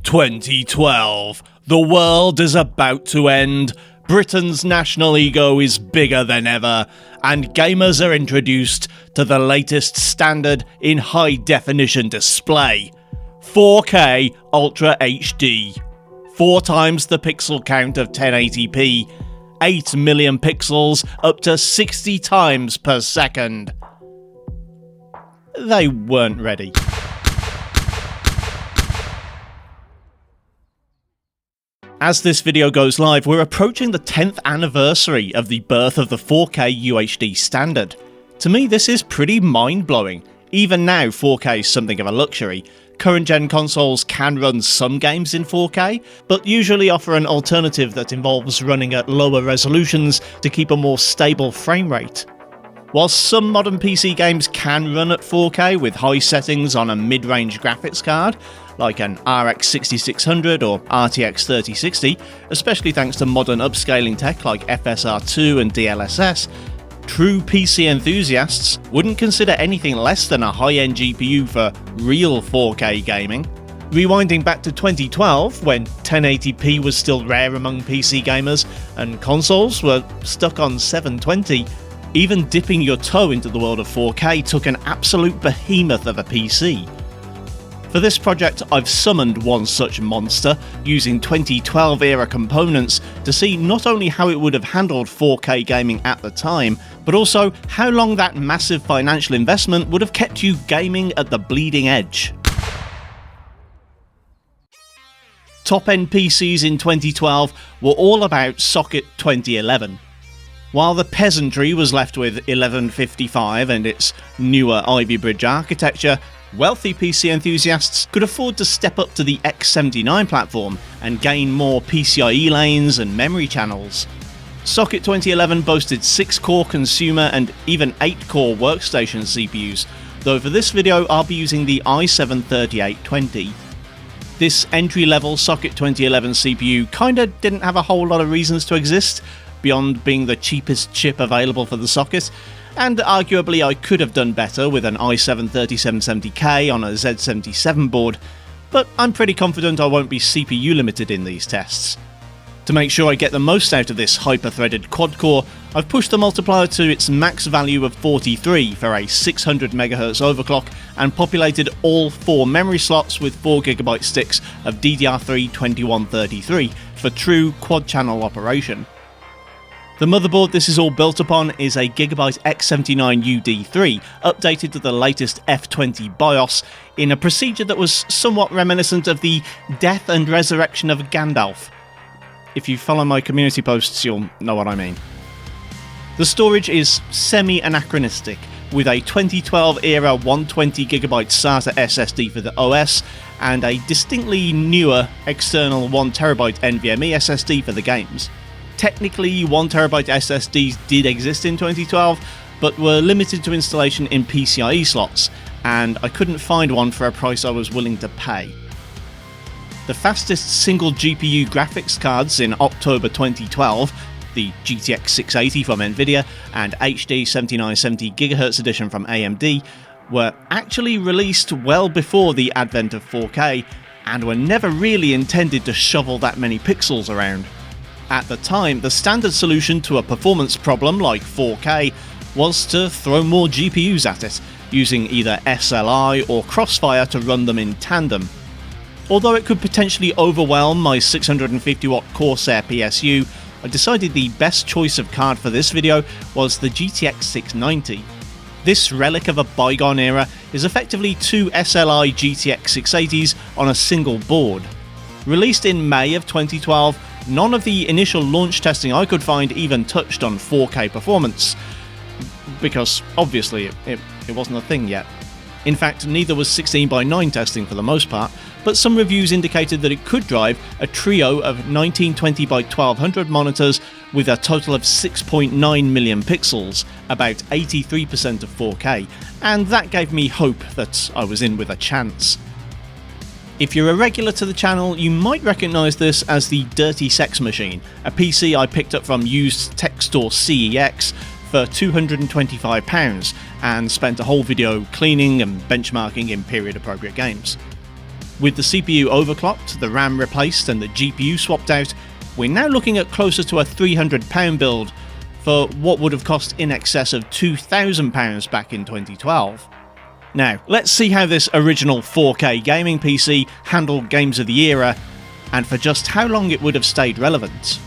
2012. The world is about to end, Britain's national ego is bigger than ever, and gamers are introduced to the latest standard in high-definition display. 4K Ultra HD. 4 times the pixel count of 1080p. 8 million pixels up to 60 times per second. They weren't ready. As this video goes live, we're approaching the 10th anniversary of the birth of the 4K UHD standard. To me, this is pretty mind-blowing. Even now, 4K is something of a luxury. Current-gen consoles can run some games in 4K, but usually offer an alternative that involves running at lower resolutions to keep a more stable frame rate. Whilst some modern PC games can run at 4K with high settings on a mid-range graphics card, like an RX 6600 or RTX 3060, especially thanks to modern upscaling tech like FSR2 and DLSS, true PC enthusiasts wouldn't consider anything less than a high-end GPU for real 4K gaming. Rewinding back to 2012, when 1080p was still rare among PC gamers and consoles were stuck on 720, even dipping your toe into the world of 4K took an absolute behemoth of a PC. For this project, I've summoned one such monster, using 2012 era components to see not only how it would have handled 4K gaming at the time, but also how long that massive financial investment would have kept you gaming at the bleeding edge. Top-end PCs in 2012 were all about socket 2011. While the peasantry was left with 1155 and its newer Ivy Bridge architecture, wealthy PC enthusiasts could afford to step up to the X79 platform and gain more PCIe lanes and memory channels. Socket 2011 boasted 6-core consumer and even 8-core workstation CPUs, though for this video I'll be using the i7-3820. This entry-level Socket 2011 CPU kinda didn't have a whole lot of reasons to exist, beyond being the cheapest chip available for the socket, and arguably I could have done better with an i7-3770K on a Z77 board, but I'm pretty confident I won't be CPU limited in these tests. To make sure I get the most out of this hyper-threaded quad-core, I've pushed the multiplier to its max value of 43 for a 600 MHz overclock and populated all 4 memory slots with 4GB sticks of DDR3 2133 for true quad-channel operation. The motherboard this is all built upon is a Gigabyte X79UD3, updated to the latest F20 BIOS, in a procedure that was somewhat reminiscent of the death and resurrection of Gandalf. If you follow my community posts, you'll know what I mean. The storage is semi-anachronistic, with a 2012-era 120GB SATA SSD for the OS, and a distinctly newer external 1TB NVMe SSD for the games. Technically, 1TB SSDs did exist in 2012, but were limited to installation in PCIe slots, and I couldn't find one for a price I was willing to pay. The fastest single GPU graphics cards in October 2012, the GTX 680 from Nvidia and HD 7970GHz edition from AMD, were actually released well before the advent of 4K, and were never really intended to shovel that many pixels around. At the time, the standard solution to a performance problem like 4K was to throw more GPUs at it, using either SLI or Crossfire to run them in tandem. Although it could potentially overwhelm my 650W Corsair PSU, I decided the best choice of card for this video was the GTX 690. This relic of a bygone era is effectively 2 SLI GTX 680s on a single board. Released in May of 2012, none of the initial launch testing I could find even touched on 4K performance, because obviously it wasn't a thing yet. In fact, neither was 16:9 testing for the most part, but some reviews indicated that it could drive a trio of 1920x1200 monitors with a total of 6.9 million pixels, about 83% of 4K, and that gave me hope that I was in with a chance. If you're a regular to the channel, you might recognise this as the Dirty Sex Machine, a PC I picked up from used tech store CEX for £225 and spent a whole video cleaning and benchmarking in period appropriate games. With the CPU overclocked, the RAM replaced and the GPU swapped out, we're now looking at closer to a £300 build for what would have cost in excess of £2,000 back in 2012. Now, let's see how this original 4K gaming PC handled games of the era, and for just how long it would have stayed relevant.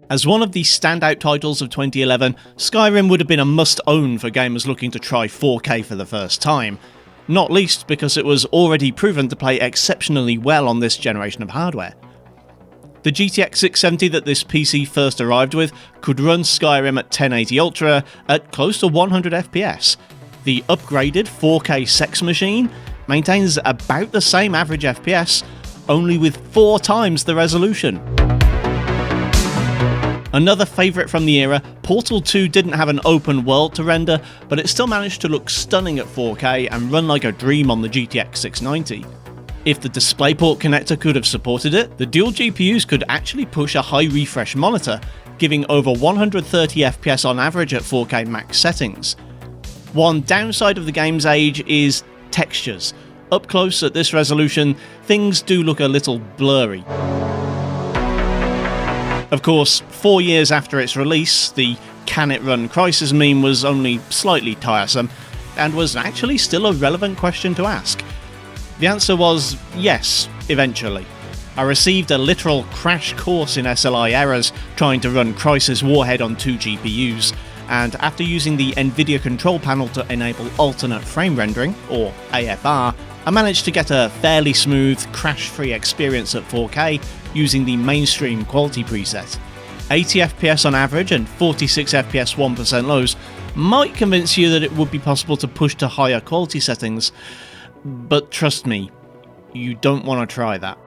As one of the standout titles of 2011, Skyrim would have been a must-own for gamers looking to try 4K for the first time, not least because it was already proven to play exceptionally well on this generation of hardware. The GTX 670 that this PC first arrived with could run Skyrim at 1080 Ultra at close to 100 FPS. The upgraded 4K Sex Machine maintains about the same average FPS, only with 4 times the resolution. Another favourite from the era, Portal 2 didn't have an open world to render, but it still managed to look stunning at 4K and run like a dream on the GTX 690. If the DisplayPort connector could have supported it, the dual GPUs could actually push a high refresh monitor, giving over 130 FPS on average at 4K max settings. One downside of the game's age is textures. Up close at this resolution, things do look a little blurry. Of course, 4 years after its release, the "can it run Crysis" meme was only slightly tiresome, and was actually still a relevant question to ask. The answer was yes, eventually. I received a literal crash course in SLI errors trying to run Crysis Warhead on 2 GPUs, and after using the NVIDIA control panel to enable alternate frame rendering, or AFR, I managed to get a fairly smooth, crash-free experience at 4K using the mainstream quality preset. 80 FPS on average and 46 FPS 1% lows might convince you that it would be possible to push to higher quality settings, but trust me, you don't want to try that.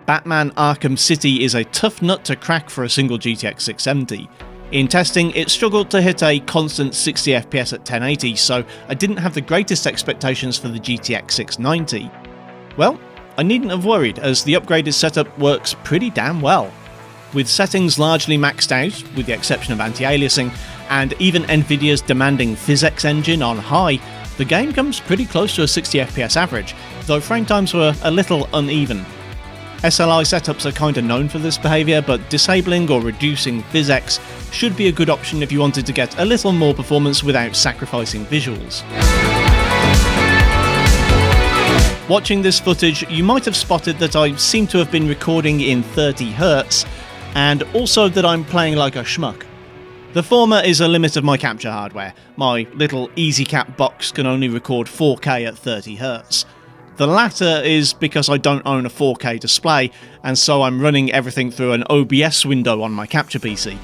Batman Arkham City is a tough nut to crack for a single GTX 670. In testing, it struggled to hit a constant 60 FPS at 1080, so I didn't have the greatest expectations for the GTX 690. Well, I needn't have worried, as the upgraded setup works pretty damn well. With settings largely maxed out, with the exception of anti-aliasing, and even Nvidia's demanding PhysX engine on high, the game comes pretty close to a 60 FPS average, though frame times were a little uneven. SLI setups are kinda known for this behaviour, but disabling or reducing PhysX should be a good option if you wanted to get a little more performance without sacrificing visuals. Watching this footage, you might have spotted that I seem to have been recording in 30Hz, and also that I'm playing like a schmuck. The former is a limit of my capture hardware. My little EasyCap box can only record 4K at 30Hz. The latter is because I don't own a 4K display, and so I'm running everything through an OBS window on my capture PC.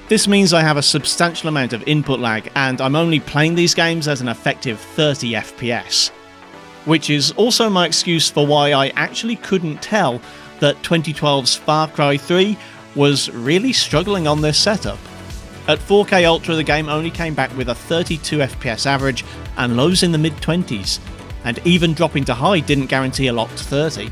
This means I have a substantial amount of input lag, and I'm only playing these games at an effective 30 FPS. Which is also my excuse for why I actually couldn't tell that 2012's Far Cry 3 was really struggling on this setup. At 4K Ultra, the game only came back with a 32 FPS average and lows in the mid-20s. And even dropping to high didn't guarantee a locked 30.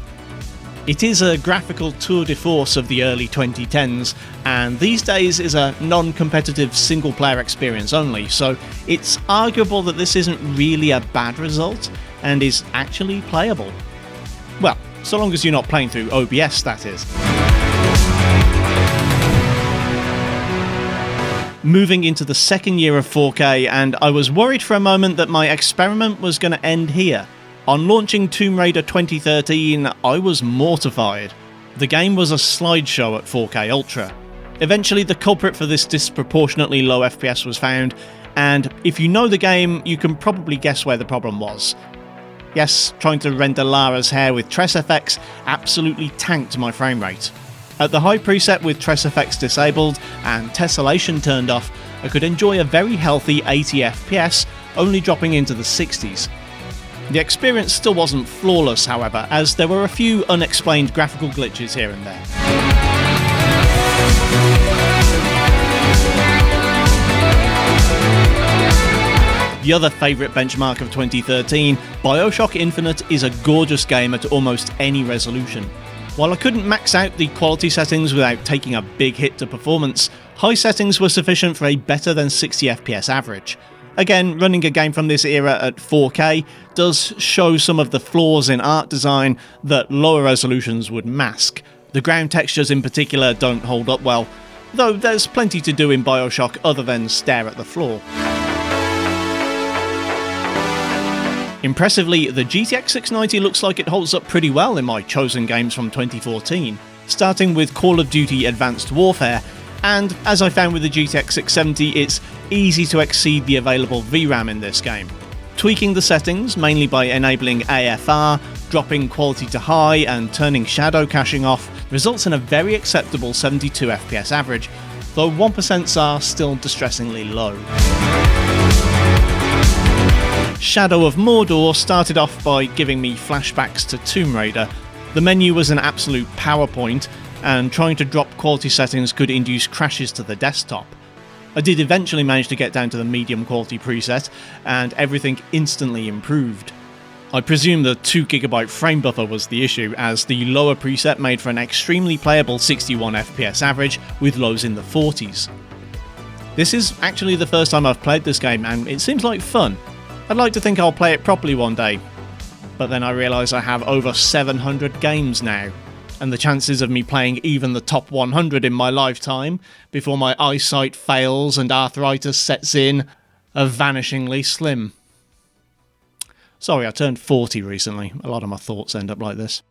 It is a graphical tour de force of the early 2010s, and these days is a non-competitive single-player experience only, so it's arguable that this isn't really a bad result, and is actually playable. Well, so long as you're not playing through OBS, that is. Moving into the second year of 4K, and I was worried for a moment that my experiment was going to end here. On launching Tomb Raider 2013, I was mortified. The game was a slideshow at 4K Ultra. Eventually, the culprit for this disproportionately low FPS was found, and if you know the game, you can probably guess where the problem was. Yes, trying to render Lara's hair with Tress effects absolutely tanked my frame rate. At the high preset with Tress effects disabled and tessellation turned off, I could enjoy a very healthy 80 FPS, only dropping into the 60s. The experience still wasn't flawless, however, as there were a few unexplained graphical glitches here and there. The other favourite benchmark of 2013, BioShock Infinite is a gorgeous game at almost any resolution. While I couldn't max out the quality settings without taking a big hit to performance, High settings were sufficient for a better than 60 FPS average. Again, running a game from this era at 4K does show some of the flaws in art design that lower resolutions would mask. The ground textures in particular don't hold up well, though there's plenty to do in Bioshock other than stare at the floor. Impressively, the GTX 690 looks like it holds up pretty well in my chosen games from 2014, starting with Call of Duty Advanced Warfare, and as I found with the GTX 670, it's easy to exceed the available VRAM in this game. Tweaking the settings, mainly by enabling AFR, dropping quality to high and turning shadow caching off, results in a very acceptable 72 FPS average, though 1% are still distressingly low. Shadow of Mordor started off by giving me flashbacks to Tomb Raider. The menu was an absolute PowerPoint, and trying to drop quality settings could induce crashes to the desktop. I did eventually manage to get down to the medium quality preset, and everything instantly improved. I presume the 2GB frame buffer was the issue, as the lower preset made for an extremely playable 61 FPS average with lows in the 40s. This is actually the first time I've played this game, and it seems like fun. I'd like to think I'll play it properly one day, but then I realise I have over 700 games now, and the chances of me playing even the top 100 in my lifetime before my eyesight fails and arthritis sets in are vanishingly slim. Sorry, I turned 40 recently. A lot of my thoughts end up like this.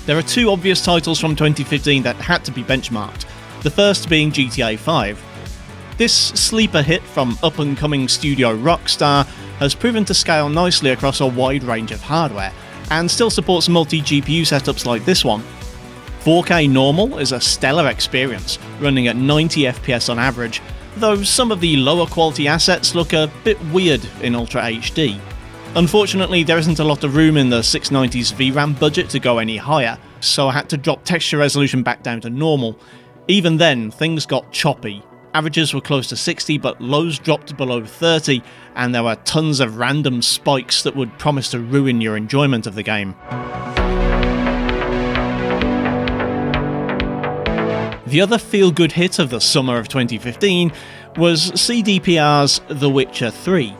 There are two obvious titles from 2015 that had to be benchmarked, the first being GTA 5. This sleeper hit from up-and-coming studio Rockstar has proven to scale nicely across a wide range of hardware, and still supports multi-GPU setups like this one. 4K normal is a stellar experience, running at 90 FPS on average, though some of the lower quality assets look a bit weird in Ultra HD. Unfortunately, there isn't a lot of room in the 690's VRAM budget to go any higher, so I had to drop texture resolution back down to normal. Even then, things got choppy. Averages were close to 60, but lows dropped below 30, and there were tons of random spikes that would promise to ruin your enjoyment of the game. The other feel-good hit of the summer of 2015 was CDPR's The Witcher 3.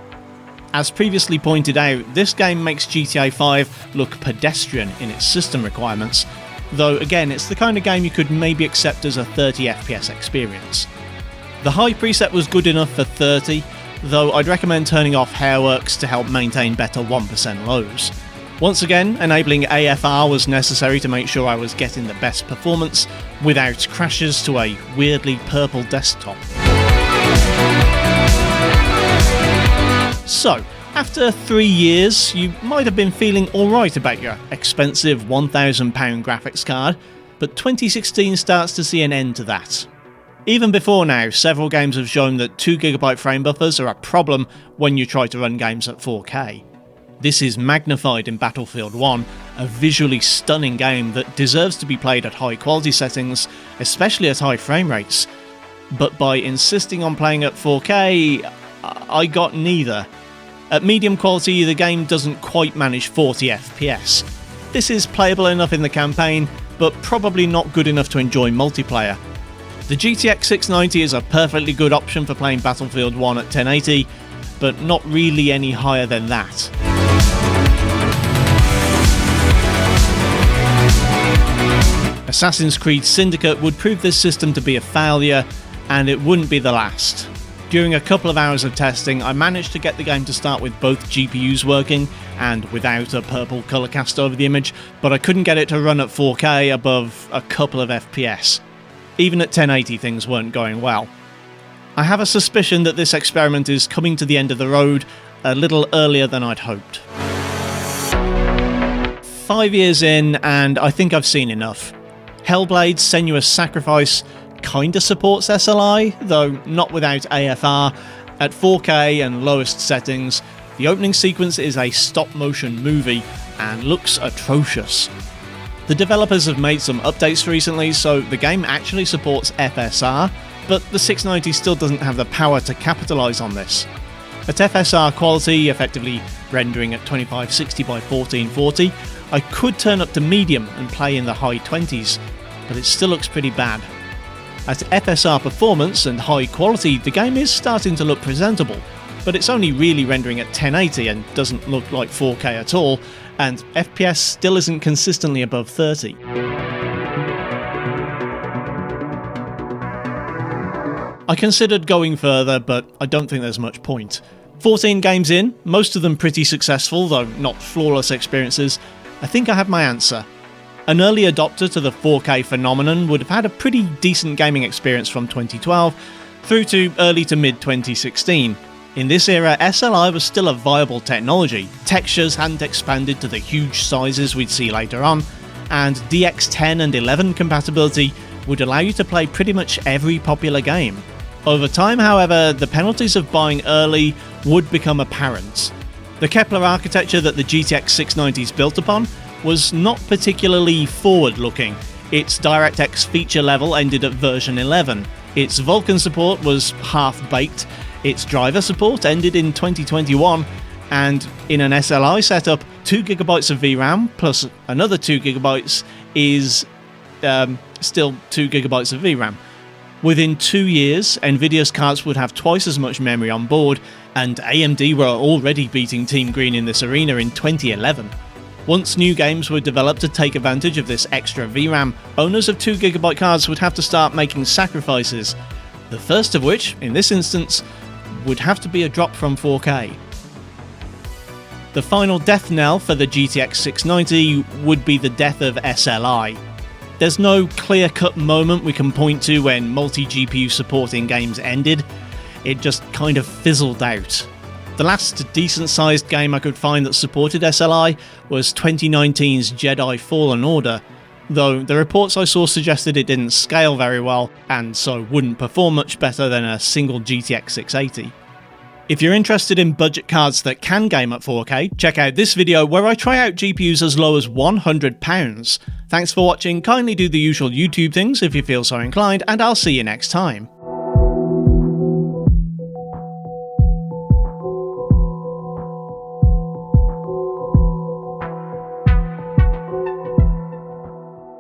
As previously pointed out, this game makes GTA 5 look pedestrian in its system requirements, though again it's the kind of game you could maybe accept as a 30 FPS experience. The high preset was good enough for 30, though I'd recommend turning off Hairworks to help maintain better 1% lows. Once again, enabling AFR was necessary to make sure I was getting the best performance without crashes to a weirdly purple desktop. So, after 3 years, you might have been feeling alright about your expensive £1,000 graphics card, but 2016 starts to see an end to that. Even before now, several games have shown that 2GB frame buffers are a problem when you try to run games at 4K. This is magnified in Battlefield 1, a visually stunning game that deserves to be played at high quality settings, especially at high frame rates. But by insisting on playing at 4K, I got neither. At medium quality, the game doesn't quite manage 40 FPS. This is playable enough in the campaign, but probably not good enough to enjoy multiplayer. The GTX 690 is a perfectly good option for playing Battlefield 1 at 1080, but not really any higher than that. Assassin's Creed Syndicate would prove this system to be a failure, and it wouldn't be the last. During a couple of hours of testing, I managed to get the game to start with both GPUs working, and without a purple colour cast over the image, but I couldn't get it to run at 4K above a couple of FPS. Even at 1080 things weren't going well. I have a suspicion that this experiment is coming to the end of the road a little earlier than I'd hoped. 5 years in, and I think I've seen enough. Hellblade's Senua's Sacrifice kinda supports SLI, though not without AFR. At 4K and lowest settings, the opening sequence is a stop-motion movie and looks atrocious. The developers have made some updates recently, so the game actually supports FSR, but the 690 still doesn't have the power to capitalise on this. At FSR quality, effectively rendering at 2560 by 1440, I could turn up to medium and play in the high 20s, but it still looks pretty bad. At FSR performance and high quality, the game is starting to look presentable, but it's only really rendering at 1080 and doesn't look like 4K at all, and FPS still isn't consistently above 30. I considered going further, but I don't think there's much point. 14 games in, most of them pretty successful, though not flawless experiences, I think I have my answer. An early adopter to the 4K phenomenon would have had a pretty decent gaming experience from 2012 through to early to mid 2016. In this era, SLI was still a viable technology, textures hadn't expanded to the huge sizes we'd see later on, and DX10 and 11 compatibility would allow you to play pretty much every popular game. Over time, however, the penalties of buying early would become apparent. The Kepler architecture that the GTX 690 is built upon was not particularly forward-looking. Its DirectX feature level ended at version 11. Its Vulkan support was half-baked. Its driver support ended in 2021, and in an SLI setup, 2GB of VRAM plus another 2GB is still 2GB of VRAM. Within 2 years, Nvidia's cards would have twice as much memory on board, and AMD were already beating Team Green in this arena in 2011. Once new games were developed to take advantage of this extra VRAM, owners of 2GB cards would have to start making sacrifices, the first of which, in this instance, would have to be a drop from 4K. The final death knell for the GTX 690 would be the death of SLI. There's no clear-cut moment we can point to when multi-GPU support in games ended. It just kind of fizzled out. The last decent-sized game I could find that supported SLI was 2019's Jedi Fallen Order, though the reports I saw suggested it didn't scale very well, and so wouldn't perform much better than a single GTX 680. If you're interested in budget cards that can game at 4K, check out this video where I try out GPUs as low as £100. Thanks for watching, kindly do the usual YouTube things if you feel so inclined, and I'll see you next time.